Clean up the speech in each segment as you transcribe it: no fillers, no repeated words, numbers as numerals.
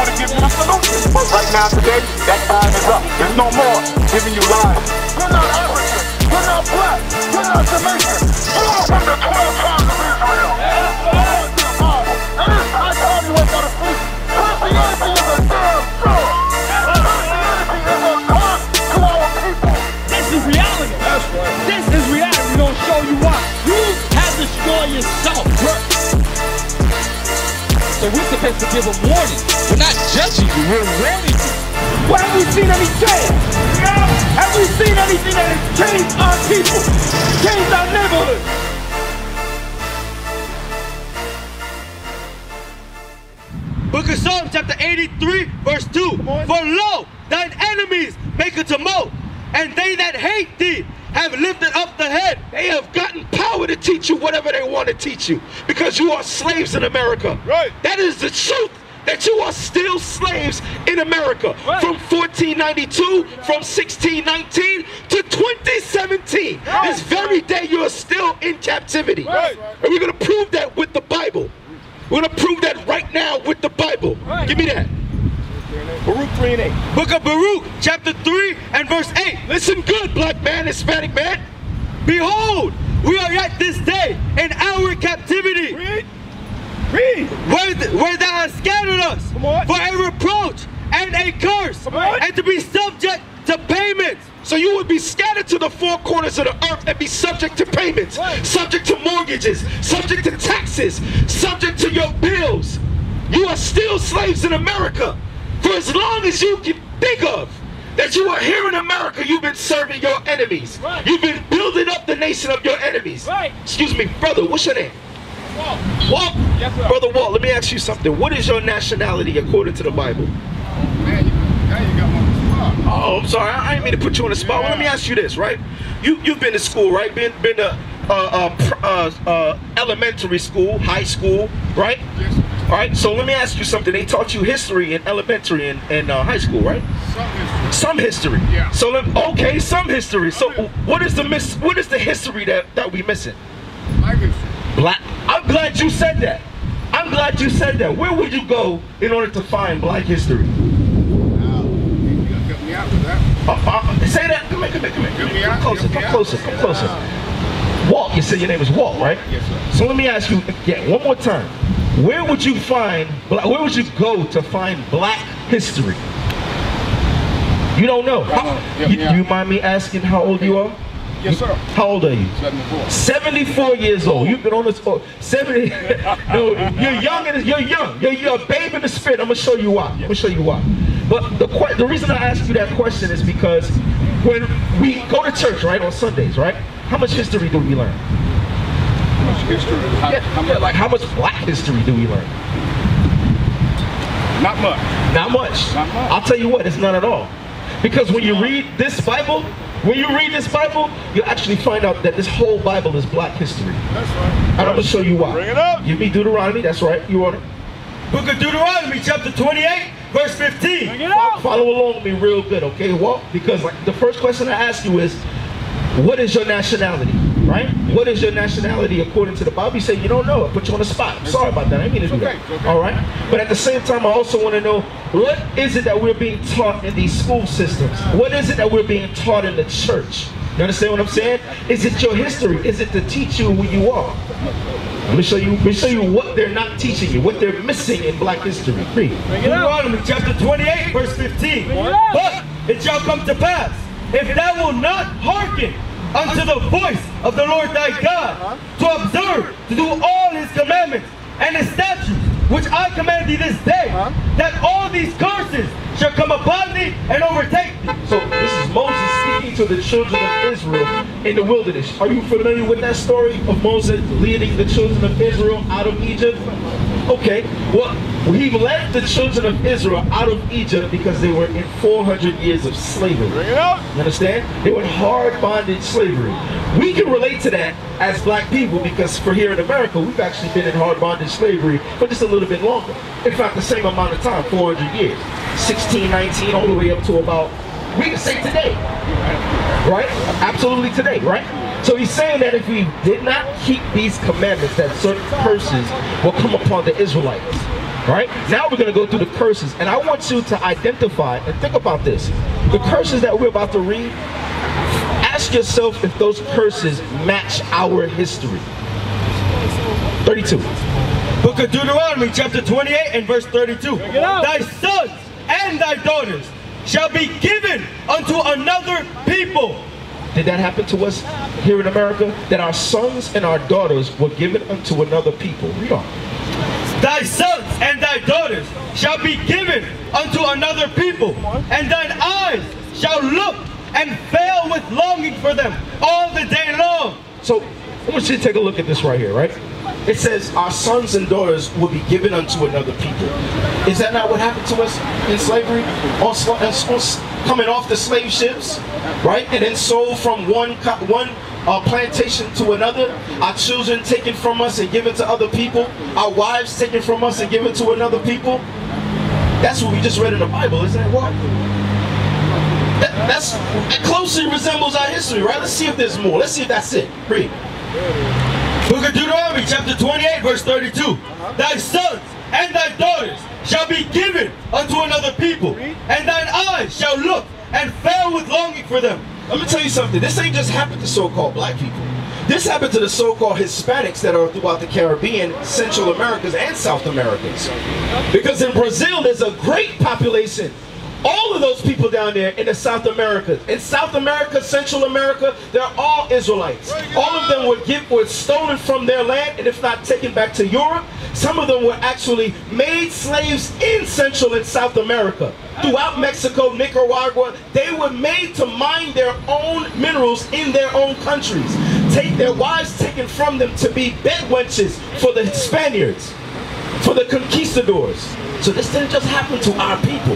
people to give you a solution. But right now, today, that time is up. There's no more giving you lies. You're not African. You're not black. You're not Jamaican. You are from the 12 tribes of Israel. And it's high time you wake out of sleep. Christianity is a damn fraud. Christianity is a curse to our people. This is reality. That's right. This is reality. We're going to show you why. You have destroyed yourself. So we're supposed to give a warning. We're not judging you, we're warning you. Well, have we seen any change? Have we seen anything that has changed our people? Changed our neighborhood? Book of Psalms chapter 83 verse 2. For lo, thine enemies make a tumult, and they that hate thee have lifted up the head. They have gotten power to teach you whatever they want to teach you, because you are slaves in America. Right. That is the truth, that you are still slaves in America. Right. From 1492, from 1619 to 2017. Right. This very day you are still in captivity. Right. And we're going to prove that with the Bible. We're going to prove that right now with the Bible. Right. Give me that. Baruch 3 and 8. Book of Baruch chapter 3 and verse 8. Listen good, black man, Hispanic man. Behold, we are yet this day in our captivity. Read. Read. Where thou hast scattered us for a reproach and a curse, and to be subject to payments. So you would be scattered to the four corners of the earth and be subject to payments, subject to mortgages, subject to taxes, subject to your bills. You are still slaves in America. For as long as you can think of that you are here in America, you've been serving your enemies. Right. You've been building up the nation of your enemies. Right. Excuse me, brother, what's your name? Walt. Walt? Yes, sir. Brother Walt, let me ask you something. What is your nationality according to the Bible? Man, now you got one spot. Oh, I'm sorry, I didn't mean to put you on the spot. Well, let me ask you this, right? You've been to school, right? Been to elementary school, high school, right? Yes, sir. All right, so let me ask you something. They taught you history in elementary and high school, right? Some history. Some history. Yeah. So okay, some history. So what is the history that we missing? Black history. Black. I'm glad you said that. I'm glad you said that. Where would you go in order to find black history? Now, you gotta help me out with that. Say that. Come here. Come closer. Come closer. Walt. You said your name is Walt, right? Yes, sir. So let me ask you again, one more time. Where would you go to find black history? You don't know. You mind me asking how old you are? Yes, sir. How old are you? 74. 74 years old. You've been on this for 70. No, you're young. You're a babe in the spirit. I'm gonna show you why. But the reason I ask you that question is because when we go to church, right, on Sundays, right? How much history do we learn? How much history? Like how much black history do we learn? Not much. Not much. Not much. I'll tell you what, it's not at all. Because when you read this Bible, you actually find out that this whole Bible is black history. That's right. And I'm gonna show you why. Bring it up. Give me Deuteronomy, that's right, you want it? Book of Deuteronomy chapter 28 verse 15. Bring it up. Follow along with me real good, okay, Walt? Because the first question I ask you is, what is your nationality, right? What is your nationality according to the Bible? You say you don't know. I put you on the spot. I'm sorry about that. I didn't mean to do that. Okay. All right? But at the same time, I also want to know, what is it that we're being taught in these school systems? What is it that we're being taught in the church? You understand what I'm saying? Is it your history? Is it to teach you who you are? Let me show you what they're not teaching you, what they're missing in black history. Read. Deuteronomy chapter 28 verse 15. But it shall come to pass, if thou wilt not hearken unto the voice of the Lord thy God, to observe, to do all his commandments and his statutes, which I command thee this day, that all these curses shall come upon thee and overtake thee. So this is Moses speaking to the children of Israel in the wilderness. Are you familiar with that story of Moses leading the children of Israel out of Egypt? Okay, well, he led the children of Israel out of Egypt because they were in 400 years of slavery. Bring it up. You understand? They were in hard bondage slavery. We can relate to that as black people because for here in America, we've actually been in hard bondage slavery for just a little bit longer. In fact, the same amount of time, 400 years. 1619 all the way up to about, we can say today. Right? Absolutely today, right? So he's saying that if we did not keep these commandments, that certain curses will come upon the Israelites. Right? Now we're going to go through the curses, and I want you to identify and think about this. The curses that we're about to read, ask yourself if those curses match our history. 32. Book of Deuteronomy chapter 28 and verse 32. Thy sons and thy daughters shall be given unto another people. Did that happen to us here in America? That our sons and our daughters were given unto another people. Read on. Thy sons and thy daughters shall be given unto another people, and thine eyes shall look and fail with longing for them all the day long. So I want you to take a look at this right here, right? It says our sons and daughters will be given unto another people. Is that not what happened to us in slavery? Coming off the slave ships, right? And then sold from one plantation to another. Our children taken from us and given to other people. Our wives taken from us and given to another people. That's what we just read in the Bible, isn't it? What? That closely resembles our history, right? Let's see if there's more. Let's see if that's it. Read. Book of Deuteronomy chapter 28 verse 32. Thy sons and thy daughters shall be given unto another people, and thine eyes shall look and fail with longing for them. Let me tell you something. This ain't just happened to so-called black people. This happened to the so-called Hispanics that are throughout the Caribbean, Central Americas, and South Americas. Because in Brazil, there's a great population. All of those people down there in the South America, Central America, they're all Israelites. All of them were stolen from their land, and if not taken back to Europe, some of them were actually made slaves in Central and South America. Throughout Mexico, Nicaragua, they were made to mine their own minerals in their own countries. Take their wives taken from them to be bed wenches for the Spaniards, for the conquistadors. So this didn't just happen to our people.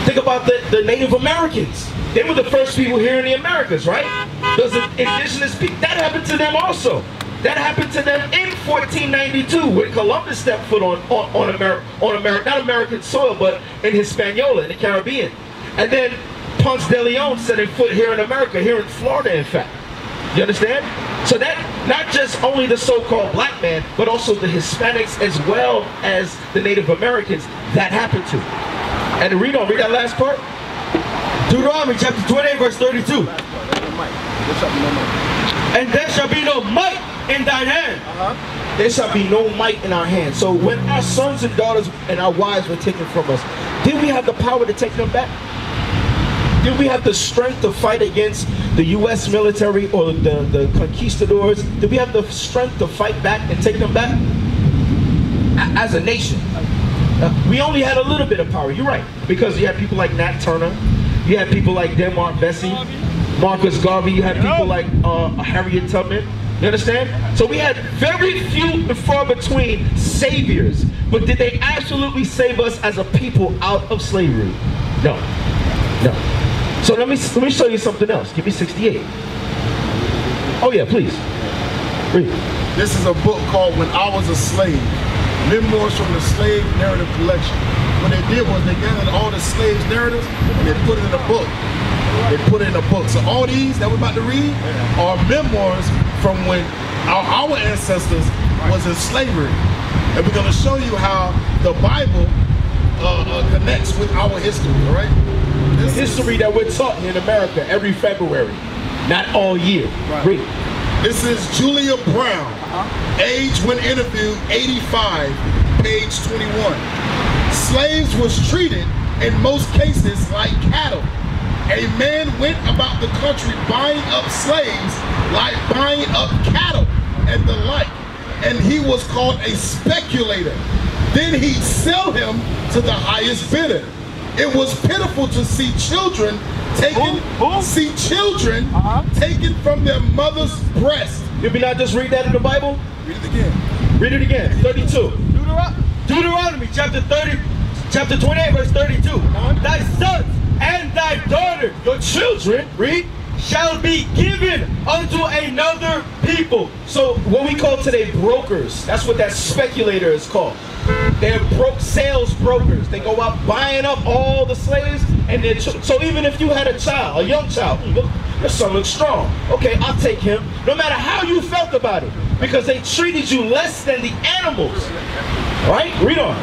Think about the Native Americans. They were the first people here in the Americas, right? Those indigenous people. That happened to them also. That happened to them in 1492 when Columbus stepped foot on not American soil, but in Hispaniola, in the Caribbean. And then Ponce de Leon set a foot here in America, here in Florida, in fact. You understand? So that, not just only the so-called black man, but also the Hispanics as well as the Native Americans that happened to. And read that last part. Deuteronomy chapter 28 verse 32. And there shall be no might in thine hand. There shall be no might in our hand. So when our sons and daughters and our wives were taken from us, did we have the power to take them back? Did we have the strength to fight against the U.S. military or the conquistadors? Did we have the strength to fight back and take them back? As a nation. We only had a little bit of power, you're right. Because you had people like Nat Turner, you had people like Denmark Vesey, Marcus Garvey, you had people like Harriet Tubman, you understand? So we had very few and far between saviors, but did they absolutely save us as a people out of slavery? No, no. So let me show you something else. Give me 68. Oh yeah, please. Read. This is a book called When I Was a Slave. Memoirs from the Slave Narrative Collection. What they did was they gathered all the slaves' narratives and they put it in a book. They put it in a book. So all these that we're about to read are memoirs from when our ancestors was in slavery. And we're going to show you how the Bible connects with our history, all right? This history that we're taught in America every February, not all year. Right. Read. This is Julia Brown, age when interviewed 85, page 21. Slaves was treated in most cases like cattle. A man went about the country buying up slaves like buying up cattle and the like, and he was called a speculator. Then he'd sell him to the highest bidder. It was pitiful to see children taken, taken from their mother's breast. Did we not just read that in the Bible? Read it again. Read it again. 32. Deuteronomy chapter 28 verse 32. Thy sons and thy daughters, Your children, read, shall be given unto another people. So what we call today brokers, that's what that speculator is called. They're sales brokers. They go out buying up all the slaves and their children. So even if you had a child, a young child, your son looks strong. Okay, I'll take him. No matter how you felt about it, because they treated you less than the animals. All right, read on.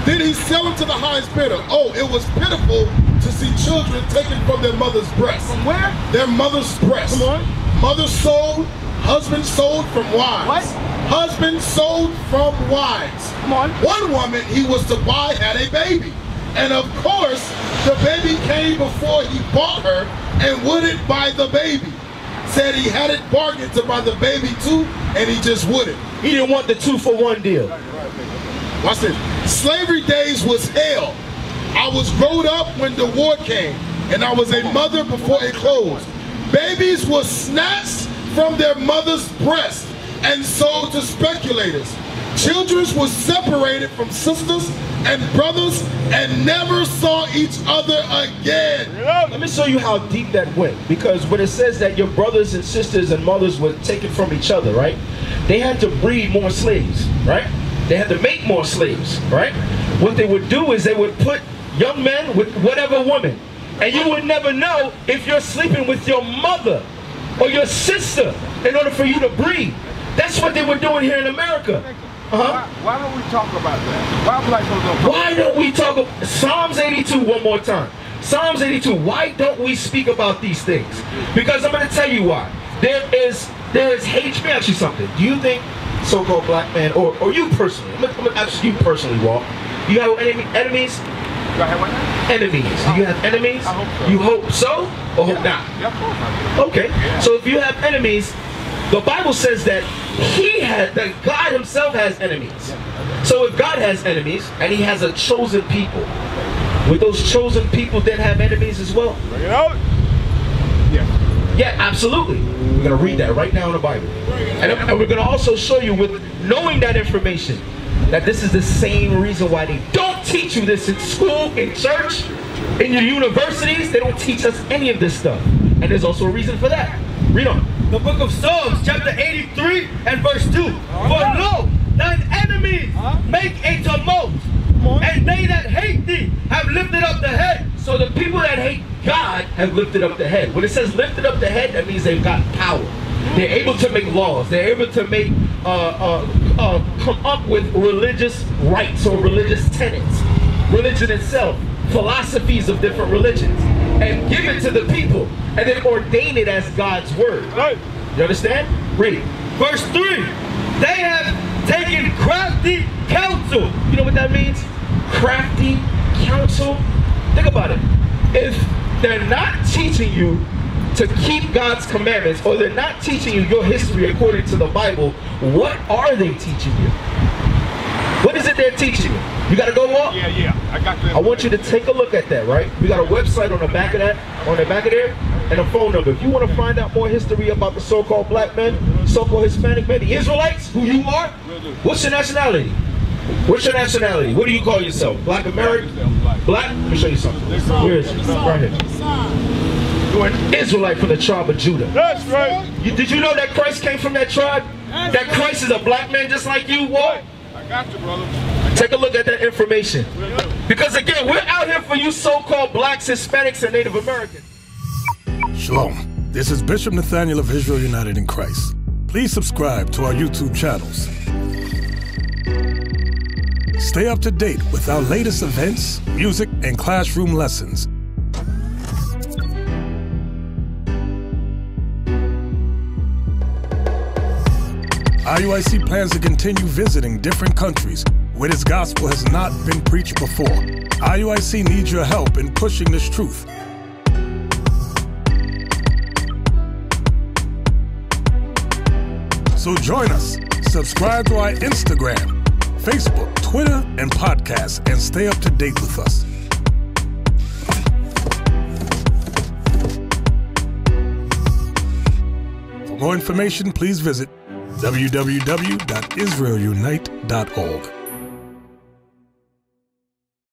Then he sell them to the highest bidder. Oh, it was pitiful to see children taken from their mother's breast. From where? Their mother's breast. Come on. Mother sold, husband sold from wives. What? Husband sold from wives. Come on. One woman he was to buy had a baby. And of course, the baby came before he bought her and wouldn't buy the baby. Said he had it bargained to buy the baby too, and he just wouldn't. He didn't want the 2-for-1 deal. Watch this. Slavery days was hell. I was growed up when the war came, and I was a mother before it closed. Babies were snatched from their mother's breast and sold to speculators. Children were separated from sisters and brothers and never saw each other again. Let me show you how deep that went, because when it says that your brothers and sisters and mothers were taken from each other, right? They had to breed more slaves, right? They had to make more slaves, right? What they would do is they would put young men with whatever woman, and you would never know if you're sleeping with your mother or your sister in order for you to breed. That's what they were doing here in America. Why don't we talk about that? Why don't we talk about Psalms 82 one more time? Psalms 82, why don't we speak about these things? Because I'm going to tell you why. There is hate. Let me ask you something. Do you think so-called black man, or you personally, I'm going to ask you personally, Walt, you have enemies? Do I have what now? Enemies. Do you have enemies? I hope so. You hope so or hope not? Yeah, of course I do. Okay. Yeah. So if you have enemies, the Bible says that that God himself has enemies. So if God has enemies and he has a chosen people, would those chosen people then have enemies as well? Bring it out. Yeah. Yeah, absolutely. We're going to read that right now in the Bible. And we're going to also show you, with knowing that information, that this is the same reason why they don't teach you this in school, in church, in your universities. They don't teach us any of this stuff. And there's also a reason for that. Read on. The book of Psalms, chapter 83 and verse 2. For lo, thine enemies make a tumult, and they that hate thee have lifted up the head. So the people that hate God have lifted up the head. When it says lifted up the head, that means they've got power. They're able to make laws. They're able to make come up with religious rights or religious tenets. Religion itself, philosophies of different religions, and give it to the people, and then ordain it as God's word. Right. You understand? Read. Verse 3. They have taken crafty counsel. You know what that means? Crafty counsel. Think about it. If they're not teaching you to keep God's commandments, or they're not teaching you your history according to the Bible, what are they teaching you? What is it they're teaching you? You got to go walk? Yeah. I got that. I want you to take a look at that, right? We got a website on the back of that, on the back of there, and a phone number. If you want to find out more history about the so-called black men, so-called Hispanic men, the Israelites, who you are, what's your nationality? What's your nationality? What do you call yourself? Black American? Black? Let me show you something. Where is it? Right here. You're an Israelite from the tribe of Judah. That's right. Did you know that Christ came from that tribe? That Christ is a black man just like you, Walt? I got you, brother. Take a look at that information. Because again, we're out here for you so-called blacks, Hispanics, and Native Americans. Shalom. This is Bishop Nathaniel of Israel United in Christ. Please subscribe to our YouTube channels. Stay up to date with our latest events, music, and classroom lessons. IUIC plans to continue visiting different countries where this gospel has not been preached before. IUIC needs your help in pushing this truth. So join us. Subscribe to our Instagram, Facebook, Twitter, and podcasts, and stay up to date with us. For more information, please visit www.israelunite.org.